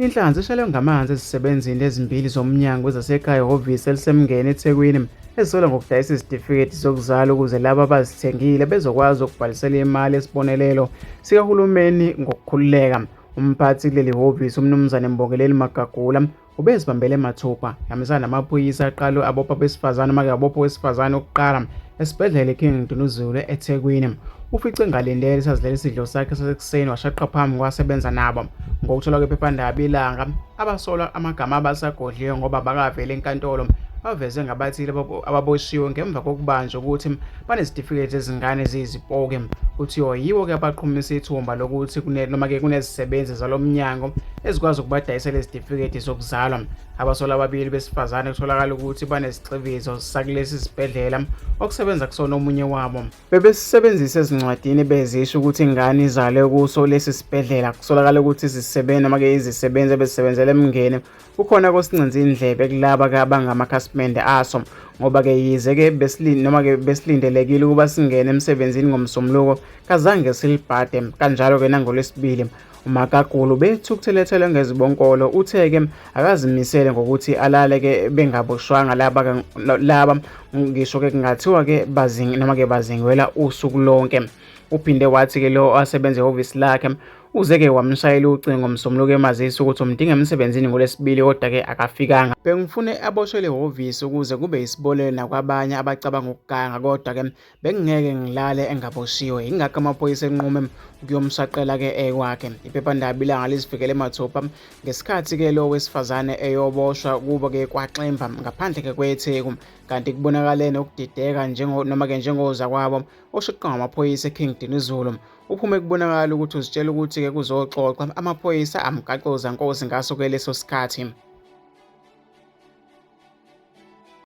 Inhlanzi ishayelwe ngamanzi ezisebenzini ezimbili zomnyango wezasekhaya ehhovisi elisemngeni eThekwini ezisolwa ngokudayisa izitifiketi zokuzala ukuze labo abazithengile bezokwazi ukubhalisela imali yesibonelelo sikahulumeni ngokukhululeka. Umphathi kuleli hhovisi uMnumzane Mbongeleli Magagula ubezibambele mathupha yamisana namaphoyisa aqala abopha abesifazane abopha owesifazane oqala esibhedlela eKing Mdunuzulu eThekwini. Ufice ngalindele isazilela isidlo sakhe sasekuseni washaqa phambi kwasebenza nabo. Ngokuthola kwephephandaba Ilanga, abasolwa amagama abasagodliwe ngoba bakavela enkantolo baveze ngabathile ababoshiwe ngemva kokubanjwa ukuthi banezitifiketi zezingane eziyizipoki. Kuthiwa yibo-ke abaqhumisa ithumba lokuthi noma-ke kunezisebenzi zalomnyango ezikwazi ukubadayisela izitifiketi zokuzalwa. Abasolwa ababili besifazane kutholakala ukuthi banesicivizo sakulesi sibhedlela okusebenza kusona omunye wabo. Bebesisebenzisa ezincwadini bezisho ukuthi ingane izalwe kuso lesi sibhedlela. Kusolakala ukuthi izisebenzi noma-ke izisebenzi ebezisebenzela emngeni kukhona kosincinza indlebe kulaba-ke abangamakhasimende aso, ngoba-ke yize-ke besilindelekile ukuba singene emsebenzini ngomsombuluko kazange silibhade. Kanjalo-ke nangoLwesibili uMagagula ubethukuthelethele ngezibonkolo uthe-ke akazimisele ngokuthi alale-ke bengaboshwanga laba ngisho-ke kungathiwa-ke noma-ke bazingelwa usuku lonke. Uphinde wathi-ke lo asebenza ehhovisi lakhe uze-ke wamshayela ucingo umsombuluko emazisa ukuthi umdinga emsebenzini ngoLwesibili kodwa-ke akafikanga. Bengifune aboshwe le hhovisi ukuze kube isibonelo nakwabanye abacabanga ukuganga, kodwa-ke bengingeke ngilale engaboshiwe. Ingakho amaphoyisa enqume ukuyomshaqela-ke ekwakhe. Iphephandaba Ilanga lizifikele mathupha ngesikhathi-ke lo wesifazane eyoboshwa kubo-ke kwaXimba ngaphandle-ke kweTheku, kanti kubonakale nokudideka noma-ke njengoza kwabo oshuqwa ngamaphoyisa eKing Mdunuzulu. Uphume kubonakala ukuthi uzitshela ukuthi-ke kuzoxoxa amaphoyisa amgaxoza Nkosi ngaso-ke leso sikhathi.